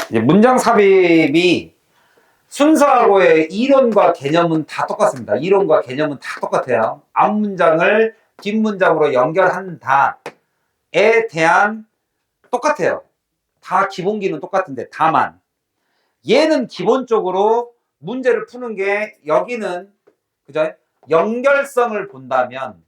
이제 문장 삽입이 순서하고의 이론과 개념은 다 똑같습니다. 이론과 개념은 다 똑같아요. 앞 문장을 뒷 문장으로 연결한다에 대한 똑같아요. 다 기본기는 똑같은데 다만 얘는 기본적으로 문제를 푸는 게 여기는 그죠? 연결성을 본다면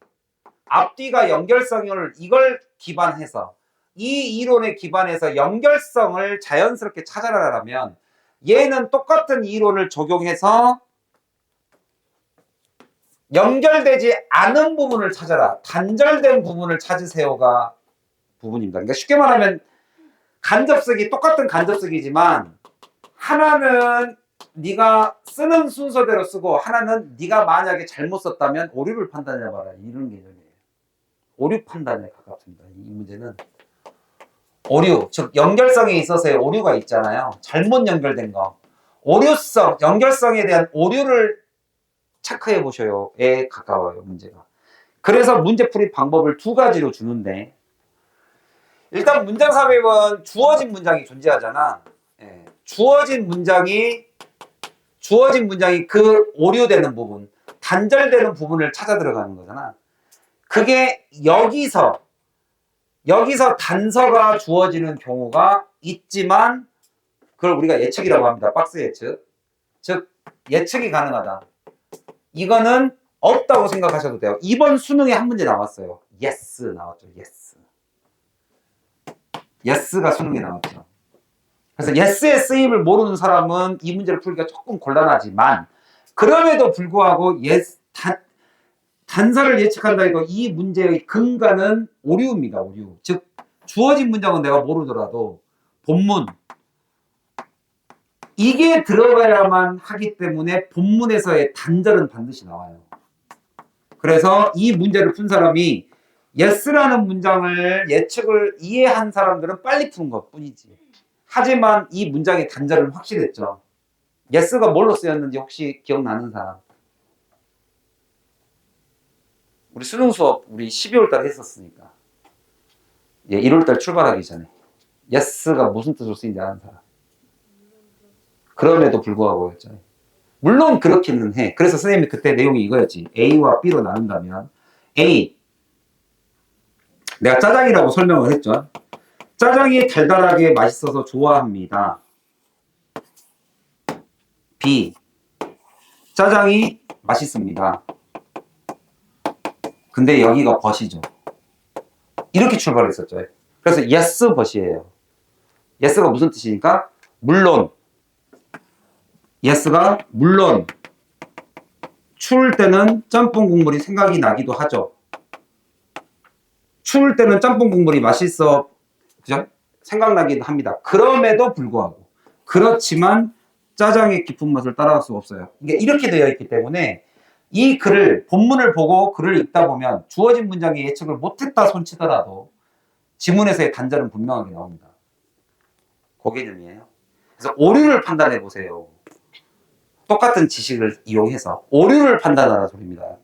앞뒤가 연결성을 이걸 기반해서 이 이론에 기반해서 연결성을 자연스럽게 찾아라라면 얘는 똑같은 이론을 적용해서 연결되지 않은 부분을 찾아라. 단절된 부분을 찾으세요가 부분입니다. 그러니까 쉽게 말하면 간접쓰기 똑같은 간접쓰기지만 하나는 네가 쓰는 순서대로 쓰고 하나는 네가 만약에 잘못 썼다면 오류를 판단해봐라. 이런 개념이에요. 오류 판단에 가깝습니다. 이 문제는 오류, 즉 연결성에 있어서의 오류가 있잖아요. 잘못 연결된 거. 오류성, 연결성에 대한 오류를 체크해 보셔요에 가까워요, 문제가. 그래서 문제풀이 방법을 두 가지로 주는데 일단 문장 삽입은 주어진 문장이 존재하잖아. 예. 주어진 문장이 그 오류되는 부분, 단절되는 부분을 찾아 들어가는 거잖아. 그게 여기서 단서가 주어지는 경우가 있지만 그걸 우리가 예측이라고 합니다. 박스 예측. 즉 예측이 가능하다. 이거는 없다고 생각하셔도 돼요. 이번 수능에 한 문제 나왔어요. yes 나왔죠. yes가 수능에 나왔죠. 그래서 yes의 쓰임을 모르는 사람은 이 문제를 풀기가 조금 곤란하지만 그럼에도 불구하고 단서를 예측한다 해도 이 문제의 근간은 오류입니다. 오류. 즉 주어진 문장은 내가 모르더라도 본문 이게 들어가야만 하기 때문에 본문에서의 단절은 반드시 나와요. 그래서 이 문제를 푼 사람이 yes라는 문장을 예측을 이해한 사람들은 빨리 푸는 것 뿐이지. 하지만 이 문장의 단절은 확실했죠. yes가 뭘로 쓰였는지 혹시 기억나는 사람? 우리 수능 수업 우리 12월 달에 했었으니까. 예, 1월 달 출발하기 전에. yes가 무슨 뜻으로 쓰이는지 아는 사람. 그럼에도 불구하고 였죠. 물론 그렇기는 해. 그래서 선생님이 그때 내용이 이거였지. A와 B로 나눈다면 A 내가 짜장이라고 설명을 했죠. 짜장이 달달하게 맛있어서 좋아합니다. B 짜장이 맛있습니다. 근데 여기가 벗이죠. 이렇게 출발했었죠. 그래서 yes 벗이에요. yes가 무슨 뜻이니까 물론 yes가 물론 추울 때는 짬뽕 국물이 생각이 나기도 하죠. 추울 때는 짬뽕 국물이 맛있어 그죠? 생각나기도 합니다. 그럼에도 불구하고 그렇지만 짜장의 깊은 맛을 따라갈 수 없어요. 이게 이렇게 되어 있기 때문에 이 글을 본문을 보고 글을 읽다 보면 주어진 문장의 예측을 못했다 손치더라도 지문에서의 단절은 분명하게 나옵니다. 그 개념이에요. 그래서 오류를 판단해 보세요. 똑같은 지식을 이용해서 오류를 판단하라는 소리입니다.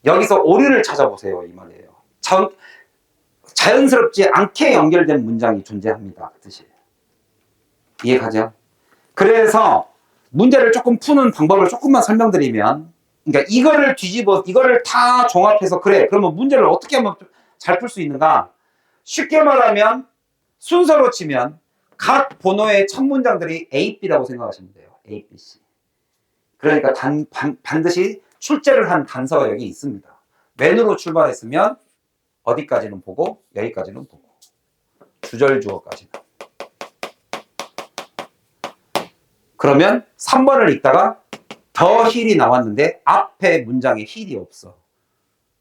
여기서 오류를 찾아보세요 이 말이에요. 자연스럽지 않게 연결된 문장이 존재합니다. 그 뜻이에요. 이해가죠? 그래서 문제를 조금 푸는 방법을 조금만 설명드리면 그러니까 이거를 다 종합해서 그래 그러면 문제를 어떻게 하면 잘 풀 수 있는가? 쉽게 말하면 순서로 치면 각 번호의 첫 문장들이 A, B라고 생각하시면 돼요. A, B, C. 그러니까 반드시 출제를 한 단서가 여기 있습니다. 맨으로 출발했으면 어디까지는 보고 여기까지는 보고 주절 주어까지는. 그러면 3번을 읽다가 더 힐이 나왔는데 앞에 문장에 힐이 없어.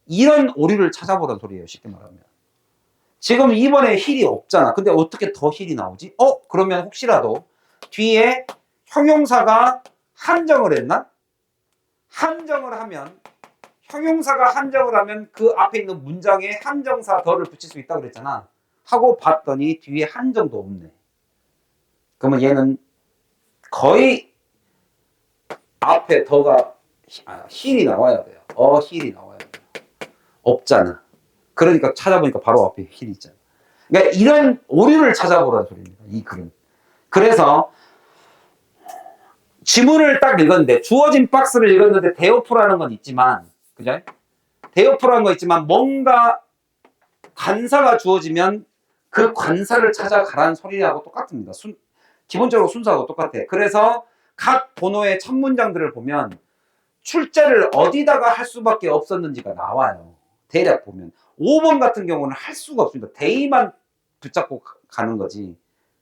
이런 오류를 찾아보란 소리예요. 쉽게 말하면. 지금 2번에 힐이 없잖아. 근데 어떻게 더 힐이 나오지? 그러면 혹시라도 뒤에 형용사가 한정을 했나? 형용사가 한정을 하면 그 앞에 있는 문장에 한정사 더를 붙일 수 있다고 그랬잖아. 하고 봤더니 뒤에 한정도 없네. 그러면 얘는 거의 앞에 더가 힐이 나와야 돼요. 힐이 나와야 돼요. 없잖아. 그러니까 찾아보니까 바로 앞에 힐이 있잖아. 그러니까 이런 오류를 찾아보라는 소리입니다. 이 글은. 그래서 지문을 딱 읽었는데 주어진 박스를 읽었는데 대오프라는 건 있지만 그죠? 대오프라는 건 있지만 뭔가 관사가 주어지면 그 관사를 찾아가라는 소리하고 똑같습니다. 기본적으로 순서하고 똑같아. 그래서 각 번호의 첫 문장들을 보면 출제를 어디다가 할 수밖에 없었는지가 나와요. 대략 보면 5번 같은 경우는 할 수가 없습니다. 대의만 붙잡고 가는 거지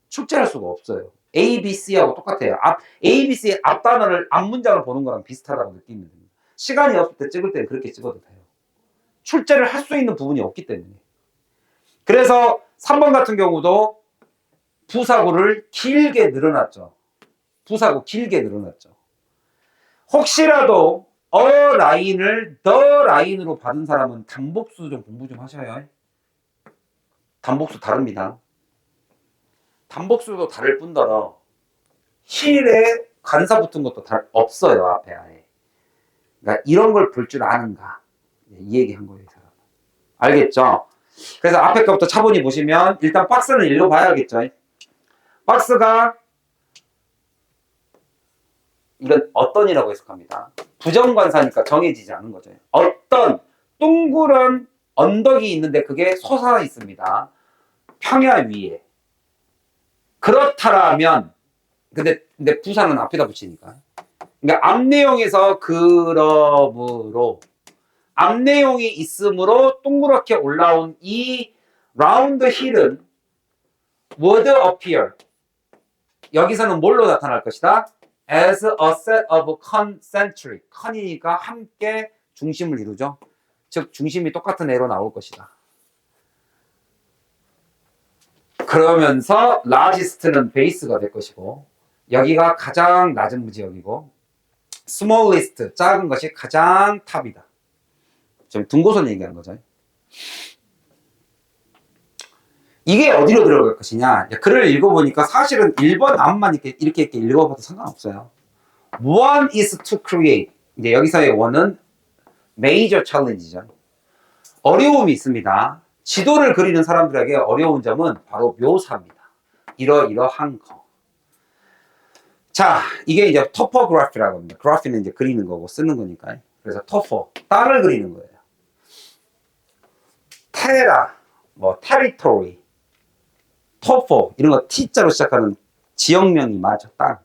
출제할 수가 없어요. A, B, C하고 똑같아요. A, B, C의 앞 단어를 앞 문장을 보는 거랑 비슷하다고 느끼면 됩니다. 시간이 없을 때 찍을 때는 그렇게 찍어도 돼요. 출제를 할 수 있는 부분이 없기 때문에. 그래서 3번 같은 경우도 부사구를 길게 늘어났죠. 부사구 길게 늘어났죠. 혹시라도 라인을 the 라인으로 받은 사람은 단복수 좀 공부 좀 하셔야 해. 단복수 다릅니다. 단복수도 다를 뿐더러 힐에 관사 붙은 것도 없어요. 앞에 아예. 그러니까 이런 걸 볼 줄 아는가. 이 얘기 한 거예요. 알겠죠? 그래서 앞에 거부터 차분히 보시면 일단 박스는 읽어봐야겠죠. 박스가 이건 어떤이라고 해석합니다. 부정관사니까 정해지지 않은 거죠. 어떤 둥그런 언덕이 있는데 그게 솟아 있습니다. 평야 위에. 그렇다라면 근데 부사는 앞에다 붙이니까. 그러니까 앞 내용에서 그러므로 앞 내용이 있으므로 동그랗게 올라온 이 라운드 힐은 would appear 여기서는 뭘로 나타날 것이다? as a set of concentric con이니까 함께 중심을 이루죠. 즉 중심이 똑같은 애로 나올 것이다. 그러면서 largest는 베이스가 될 것이고 여기가 가장 낮은 지역이고 smallest 작은 것이 가장 탑이다. 지금 등고선 얘기하는 거죠. 이게 어디로 들어갈 것이냐. 글을 읽어보니까 사실은 1번 앞만 이렇게 읽어봐도 상관없어요. One is to create. 이제 여기서의 one은 major challenge죠. 어려움이 있습니다. 지도를 그리는 사람들에게 어려운 점은 바로 묘사입니다. 이러한 거. 자, 이게 이제 topography라고 합니다. graph는 이제 그리는 거고 쓰는 거니까. 그래서 topo, 땅을 그리는 거예요. terra, territory, topo 이런 거 T자로 시작하는 지역명이 맞죠. 땅.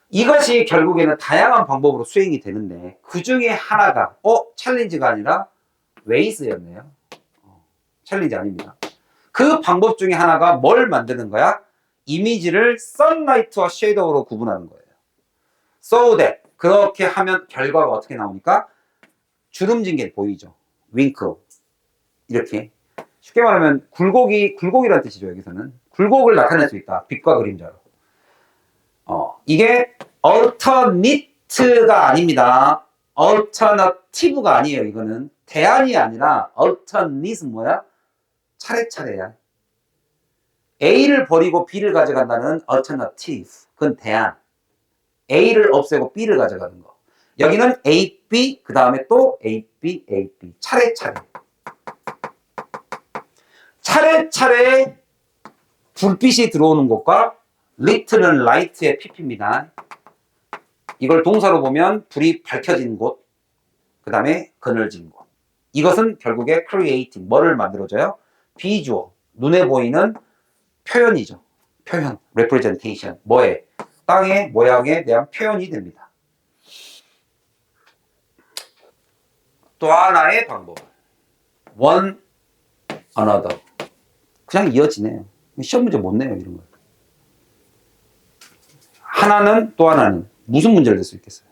이것이 결국에는 다양한 방법으로 수행이 되는데 그 중에 하나가 챌린지가 아니라 웨이스였네요. 챌린지 아닙니다. 그 방법 중에 하나가 뭘 만드는 거야? 이미지를 sunlight와 shadow로 구분하는 거예요. So that 그렇게 하면 결과가 어떻게 나오니까 주름진 게 보이죠. 윙클 이렇게 쉽게 말하면 굴곡이라는 뜻이죠. 여기서는 굴곡을 나타낼 수 있다. 빛과 그림자로. 이게 alternate가 아닙니다. alternative가 아니에요. 이거는 대안이 아니라 alternate 뭐야? 차례차례야. A를 버리고 B를 가져간다는 alternative. 그건 대안. A를 없애고 B를 가져가는 거. 여기는 A, B, 그 다음에 또 A, B, A, B. 차례차례. 차례차례 불빛이 들어오는 곳과 lit는 light의 pp입니다. 이걸 동사로 보면 불이 밝혀진 곳, 그 다음에 그늘진 곳. 이것은 결국에 creating, 뭐를 만들어줘요? visual, 눈에 보이는 표현이죠. 표현, representation, 뭐에? 땅의 모양에 대한 표현이 됩니다. 또 하나의 방법. one another. 그냥 이어지네요. 시험 문제 못 내요, 이런 거. 하나는 또 하나는 무슨 문제를 낼 수 있겠어요?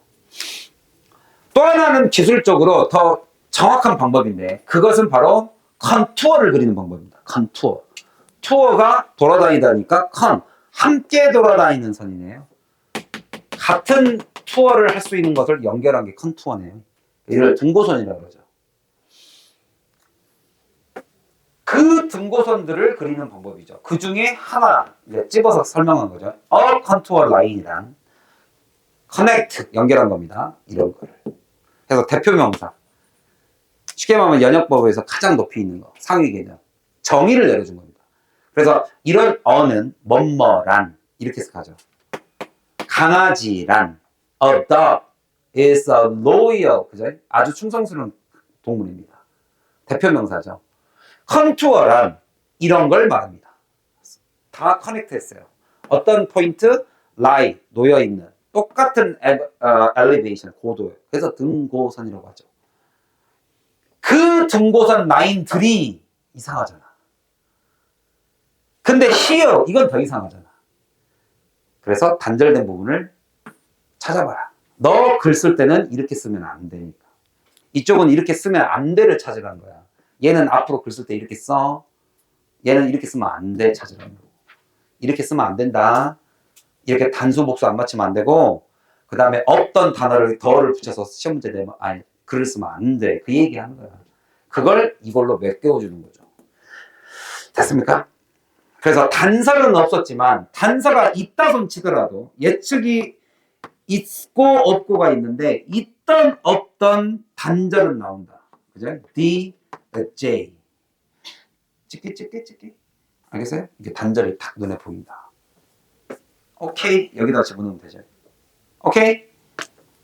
또 하나는 기술적으로 더 정확한 방법인데 그것은 바로 컨투어를 그리는 방법입니다. 컨투어. 투어가 돌아다니다니까 함께 돌아다니는 선이네요. 같은 투어를 할 수 있는 것을 연결한 게 컨투어네요. 이를 등고선이라고 그러죠. 그 등고선들을 그리는 방법이죠. 그 중에 하나 집어서 설명한 거죠. 컨투어 라인이랑 커넥트 연결한 겁니다. 이런 거를. 그래서 대표명사. 쉽게 말하면 연역법에서 가장 높이 있는 거. 상위 개념. 정의를 내려준 겁니다. 그래서 이런 어는 뭐뭐란 이렇게 해석하죠. 강아지란 a dog is a loyal, 그죠? 아주 충성스러운 동물입니다. 대표 명사죠. 컨투어란 이런 걸 말합니다. 다 커넥트 했어요. 어떤 포인트? lie, 놓여있는 똑같은 elevation, 고도예요. 그래서 등고선이라고 하죠. 그 등고선 라인들이 이상하잖아. 근데 here, 이건 더 이상하잖아. 그래서 단절된 부분을 찾아봐라. 너 글 쓸 때는 이렇게 쓰면 안 되니까. 이쪽은 이렇게 쓰면 안 돼를 찾으라는 거야. 얘는 앞으로 글 쓸 때 이렇게 써. 얘는 이렇게 쓰면 안 돼 찾으라는 거고. 이렇게 쓰면 안 된다. 이렇게 단수 복수 안 맞추면 안 되고, 그 다음에 없던 단어를 더를 붙여서 시험 문제 내면, 아니, 글을 쓰면 안 돼. 그 얘기 하는 거야. 그걸 이걸로 메꿔주는 거죠. 됐습니까? 그래서 단서는 없었지만, 단서가 있다 손 치더라도, 예측이 있고 없고가 있는데, 있던 없던 단절은 나온다. 그죠? D, J. 찍기. 알겠어요? 이게 단절이 딱 눈에 보인다. 오케이. 여기다 집어넣으면 되죠. 오케이?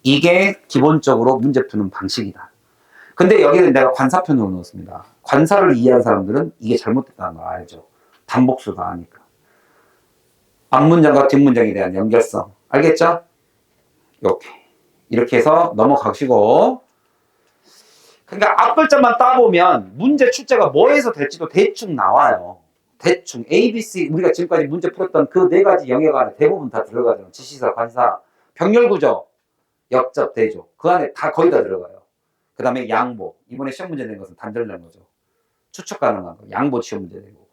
이게 기본적으로 문제 푸는 방식이다. 근데 여기는 내가 관사편으로 넣었습니다. 관사를 이해한 사람들은 이게 잘못됐다는 걸 알죠. 단복수가 아니까. 앞문장과 뒷문장에 대한 연결성. 알겠죠? 이렇게 해서 넘어가시고. 그러니까 앞글자만 따보면 문제 출제가 뭐에서 될지도 대충 나와요. 대충 A, B, C 우리가 지금까지 문제 풀었던 그 네 가지 영역 안에 대부분 다 들어가죠. 지시사, 관사, 병렬구조, 역접, 대조. 그 안에 다 거의 다 들어가요. 그 다음에 양보. 이번에 시험 문제 낸 것은 단절된 거죠. 추측 가능한 거. 양보 시험 문제 낸 거고.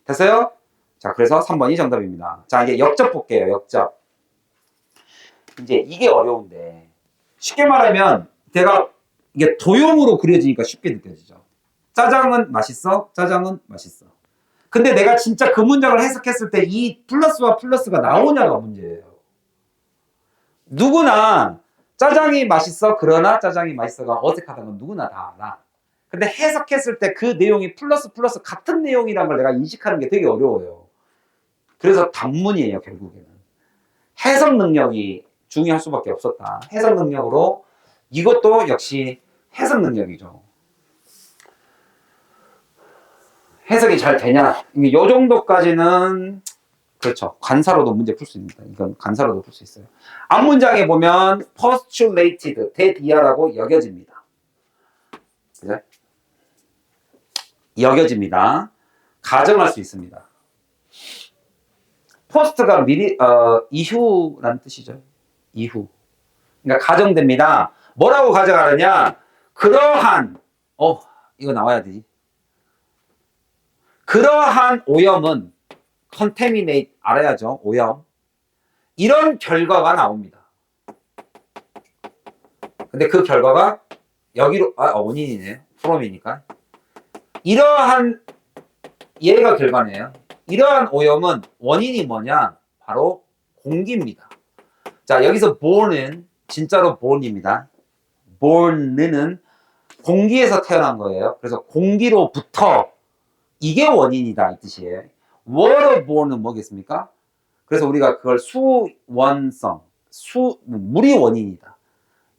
됐어요? 자, 그래서 3번이 정답입니다. 자, 이제 역접 볼게요. 역접. 이제 이게 어려운데 쉽게 말하면 제가 이게 도형으로 그려지니까 쉽게 느껴지죠. 짜장은 맛있어? 짜장은 맛있어. 근데 내가 진짜 그 문장을 해석했을 때 이 플러스와 플러스가 나오냐가 문제예요. 누구나 짜장이 맛있어 그러나 짜장이 맛있어가 어색하다는 건 누구나 다 알아. 근데 해석했을 때 그 내용이 플러스 같은 내용이라는 걸 내가 인식하는 게 되게 어려워요. 그래서 단문이에요. 결국에는. 해석 능력이 중요할 수밖에 없었다. 해석 능력으로 이것도 역시 해석 능력이죠. 해석이 잘 되냐? 이 정도까지는 그렇죠. 관사로도 문제 풀 수 있습니다. 이건 관사로도 풀 수 있어요. 앞문장에 보면 postulated, 대비하라고 여겨집니다. 그죠? 여겨집니다. 가정할 수 있습니다. post가 미리 이후라는 뜻이죠. 이후. 그러니까 가정됩니다. 뭐라고 가정하느냐? 그러한 이거 나와야 되지. 그러한 오염은 contaminate 알아야죠. 오염. 이런 결과가 나옵니다. 근데 그 결과가 여기로 원인이네요. from이니까. 이러한 얘가 결과네요. 이러한 오염은 원인이 뭐냐? 바로 공기입니다. 자, 여기서 born은 진짜로 born입니다. born은 공기에서 태어난 거예요. 그래서 공기로부터 이게 원인이다 이 뜻이에요. waterborne은 뭐겠습니까? 그래서 우리가 그걸 수원성, 물이 원인이다.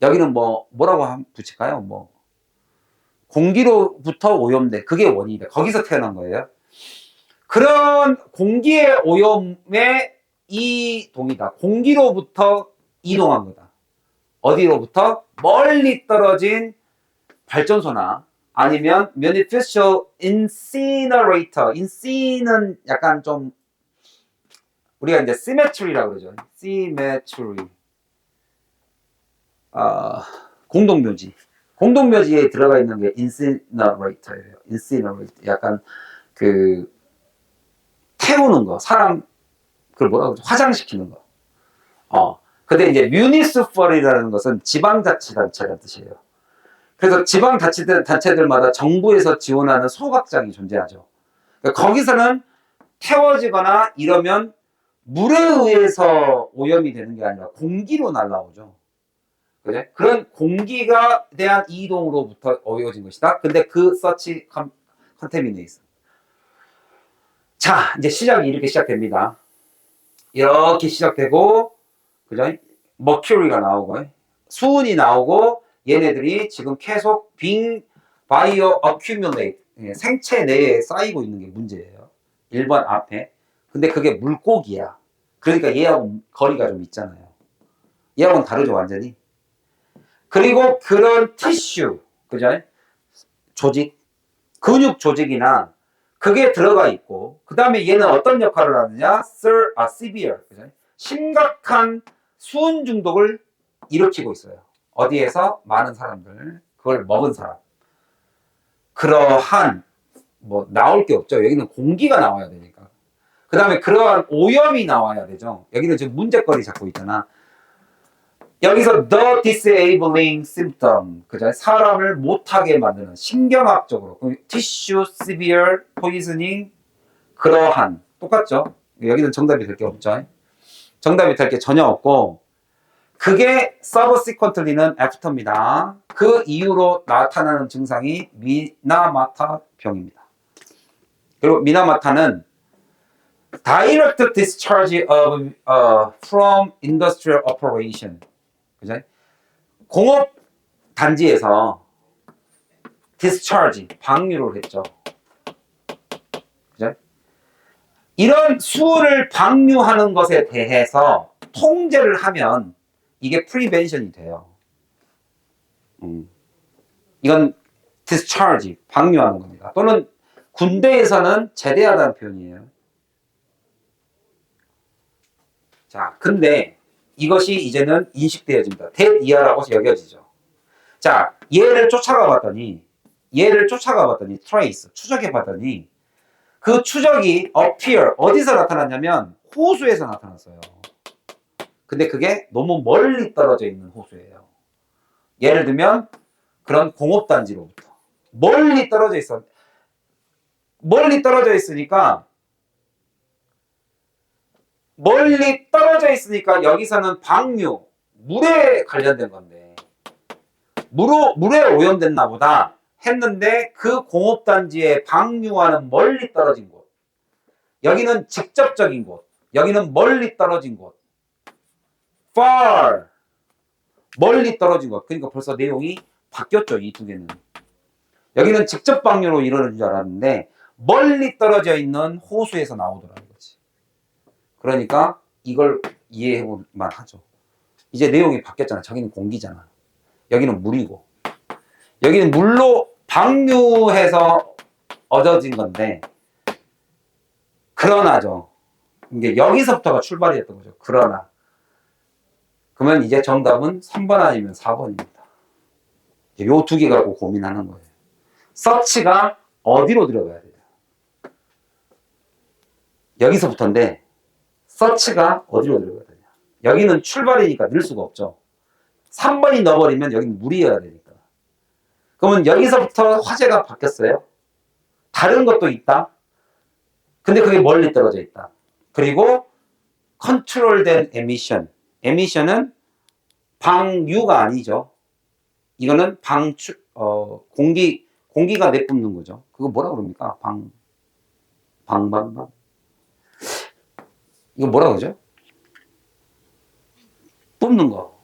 여기는 뭐라고 붙일까요? 공기로부터 오염돼. 그게 원인이다. 거기서 태어난 거예요. 그런 공기의 오염의 이동이다. 공기로부터 이동한 거다. 어디로부터? 멀리 떨어진 발전소나 아니면 beneficial incinerator. incin은 약간 좀 우리가 이제 symmetry라고 그러죠. symmetry. 공동묘지. 공동묘지에 들어가 있는 게 incinerator예요. incinerator. 약간 태우는 거. 사람 그걸 뭐라고 그러죠? 화장시키는 거. 근데 이제 municipal이라는 것은 지방자치단체라는 뜻이에요. 그래서 지방자치단체들마다 정부에서 지원하는 소각장이 존재하죠. 그러니까 거기서는 태워지거나 이러면 물에 의해서 오염이 되는 게 아니라 공기로 날라오죠. 그래? 그런 공기가 대한 이동으로부터 오염진 것이다. 근데 그 such contamination. 자, 이제 시작이 이렇게 시작됩니다. 이렇게 시작되고, 그죠? 머큐리가 나오고, 수은이 나오고, 얘네들이 지금 계속 바이오 어큐뮬레이트, 생체 내에 쌓이고 있는 게 문제예요. 1번 앞에. 근데 그게 물고기야. 그러니까 얘하고 거리가 좀 있잖아요. 얘하고는 다르죠, 완전히. 그리고 그런 티슈, 그죠? 조직, 근육 조직이나 그게 들어가 있고, 그 다음에 얘는 어떤 역할을 하느냐? severe, 그죠? 심각한 수은 중독을 일으키고 있어요. 어디에서? 많은 사람들, 그걸 먹은 사람. 그러한, 뭐, 나올 게 없죠. 여기는 공기가 나와야 되니까. 그 다음에 그러한 오염이 나와야 되죠. 여기는 지금 문제거리 잡고 있잖아. 여기서 the disabling symptom, 그죠? 사람을 못하게 만드는 신경학적으로 tissue severe poisoning, 그러한 똑같죠? 여기는 정답이 될 게 없죠. 정답이 될 게 전혀 없고, 그게 subsequently는 after입니다. 그 이후로 나타나는 증상이 미나마타 병입니다. 그리고 미나마타는 direct discharge of from industrial operation, 그죠? 공업 단지에서 discharge, 방류를 했죠. 그죠? 이런 수은을 방류하는 것에 대해서 통제를 하면 이게 prevention이 돼요. 이건 discharge, 방류하는 겁니다. 또는 군대에서는 제대하다는 표현이에요. 자, 근데 이것이 이제는 인식되어집니다. 대이하라고 여겨지죠. 자, 얘를 쫓아가 봤더니 trace, 추적해 봤더니 그 추적이 appear, 어디서 나타났냐면 호수에서 나타났어요. 근데 그게 너무 멀리 떨어져 있는 호수예요. 예를 들면 그런 공업단지로부터 멀리 떨어져 있어. 멀리 떨어져 있으니까 여기서는 방류, 물에 관련된 건데 물에 오염됐나 보다 했는데 그 공업단지에 방류와는 멀리 떨어진 곳, 여기는 직접적인 곳, 여기는 멀리 떨어진 곳, far, 멀리 떨어진 곳. 그러니까 벌써 내용이 바뀌었죠. 이 두 개는. 여기는 직접 방류로 이루어진 줄 알았는데 멀리 떨어져 있는 호수에서 나오더라는 거지. 그러니까 이걸 이해해볼 만하죠. 이제 내용이 바뀌었잖아. 저기는 공기잖아. 여기는 물이고, 여기는 물로 방류해서 얻어진 건데, 그러나죠. 이게 여기서부터가 출발이 됐던 거죠. 그러나. 그러면 이제 정답은 3번 아니면 4번입니다. 요 두 개 갖고 고민하는 거예요. 서치가 어디로 들어가야 돼요? 여기서부터인데, 서치가 어디로 들어가야 되냐? 여기는 출발이니까 넣을 수가 없죠. 3번이 넣어버리면 여기는 물이어야 되니까. 그러면 여기서부터 화제가 바뀌었어요. 다른 것도 있다. 근데 그게 멀리 떨어져 있다. 그리고 컨트롤된 에미션. 에미션은 방류가 아니죠. 이거는 공기가 내뿜는 거죠. 그거 뭐라 그럽니까? 이거 뭐라 그러죠? 뿜는 거.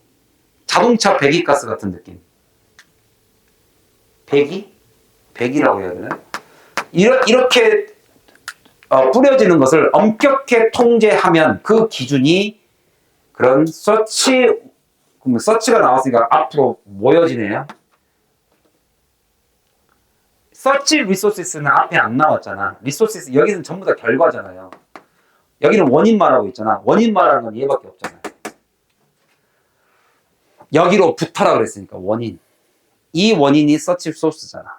자동차 배기가스 같은 느낌. 배기라고 해야 되나? 이렇게 뿌려지는 것을 엄격하게 통제하면 그 기준이 그런 서치가 나왔으니까 앞으로 모여지네요. 서치 리소시스는 앞에 안 나왔잖아. 리소시스 여기는 전부 다 결과잖아요. 여기는 원인 말하고 있잖아. 원인 말하는 건 얘밖에 없잖아요. 여기로 붙어라 그랬으니까 원인. 이 원인이 서치 소스잖아.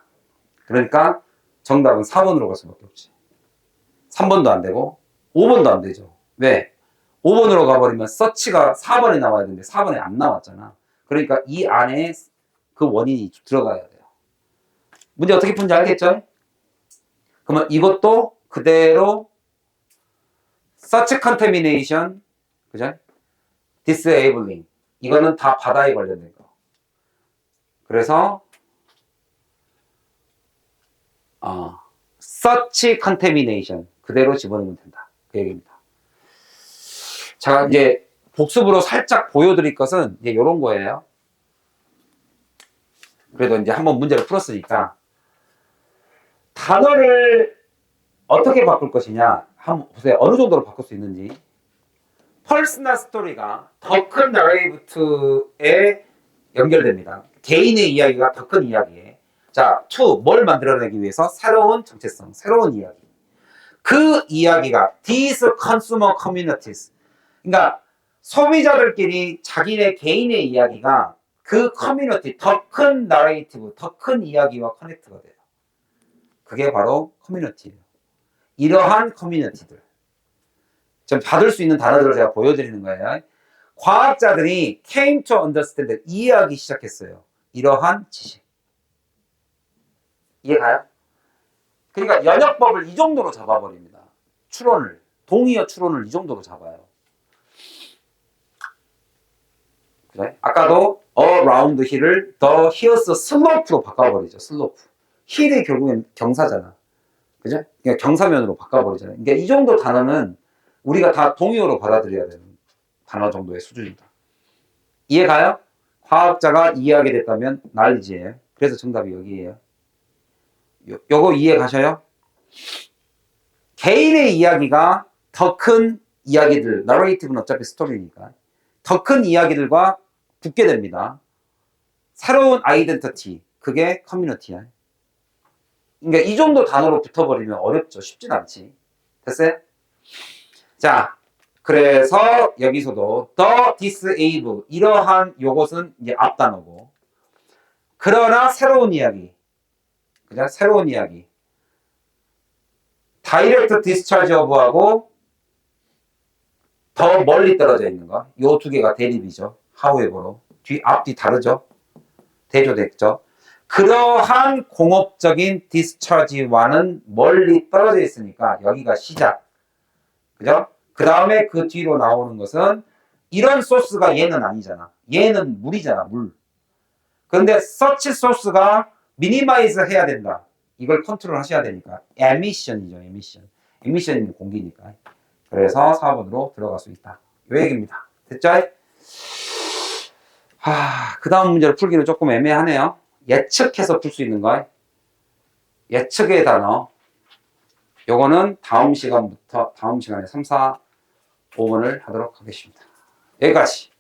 그러니까 정답은 4번으로 갈 수밖에 없지. 3번도 안 되고 5번도 안 되죠. 왜? 5번으로 가버리면 서치가 4번에 나와야 되는데 4번에 안 나왔잖아. 그러니까 이 안에 그 원인이 들어가야 돼요. 문제 어떻게 푸는지 알겠죠? 그러면 이것도 그대로 such contamination, 그죠? disabling. 이거는 다 바다에 관련된 거. 그래서 such contamination, 그대로 집어넣으면 된다. 그 얘기입니다. 자, 이제 복습으로 살짝 보여드릴 것은 이제 이런 거예요. 그래도 이제 한번 문제를 풀었으니까 단어를 어떻게 바꿀 것이냐 한번 보세요. 어느 정도로 바꿀 수 있는지. 퍼스널 스토리가 더 큰 나레이티브에 연결됩니다. 개인의 이야기가 더 큰 이야기에. 자, 뭘 만들어내기 위해서? 새로운 정체성, 새로운 이야기. 그 이야기가 these consumer communities. 그러니까 소비자들끼리 자기네 개인의 이야기가 그 커뮤니티, 더 큰 나레이티브, 더 큰 이야기와 커넥트가 돼요. 그게 바로 커뮤니티예요. 이러한 커뮤니티들. 좀 받을 수 있는 단어들을 제가 보여드리는 거예요. 과학자들이 came to understand, 이해하기 시작했어요. 이러한 지식. 이해가요? 그러니까 연역법을 이 정도로 잡아버립니다. 추론을, 동의어 추론을 이 정도로 잡아요. 그래? 아까도 around hill을 the hills slope로 바꿔버리죠. slope. hill이 결국엔 경사잖아. 그죠? 그러니까 경사면으로 바꿔버리잖아요. 그러니까 이 정도 단어는 우리가 다 동의어로 받아들여야 되는 단어 정도의 수준이다. 이해가요? 과학자가 이해하게 됐다면 난리지예요. 그래서 정답이 여기에요. 요거 이해 가셔요? 개인의 이야기가 더 큰 이야기들, 나레이티브는 어차피 스토리니까 더 큰 이야기들과 붙게 됩니다. 새로운 아이덴티티, 그게 커뮤니티야. 그러니까 이 정도 단어로 붙어버리면 어렵죠. 쉽진 않지. 됐어요? 자, 그래서 여기서도 the disable, 이러한 요것은 이제 앞단어고, 그러나 새로운 이야기, 그냥 새로운 이야기. 다이렉트 디스차지 오브하고 더 멀리 떨어져 있는 거. 요 두 개가 대립이죠. however로. 앞뒤 다르죠. 대조됐죠. 그러한 공업적인 디스차지와는 멀리 떨어져 있으니까 여기가 시작. 그죠? 그 다음에 그 뒤로 나오는 것은 이런 소스가 얘는 아니잖아. 얘는 물이잖아, 물. 그런데 서치 소스가 미니마이즈 해야 된다. 이걸 컨트롤 하셔야 되니까. 에미션이죠, 에미션. 에미션이면 공기니까. 그래서 4번으로 들어갈 수 있다. 요 얘기입니다. 됐죠? 그 다음 문제를 풀기는 조금 애매하네요. 예측해서 풀 수 있는 거. 예측의 단어. 요거는 다음 시간에 3, 4, 5번을 하도록 하겠습니다. 여기까지.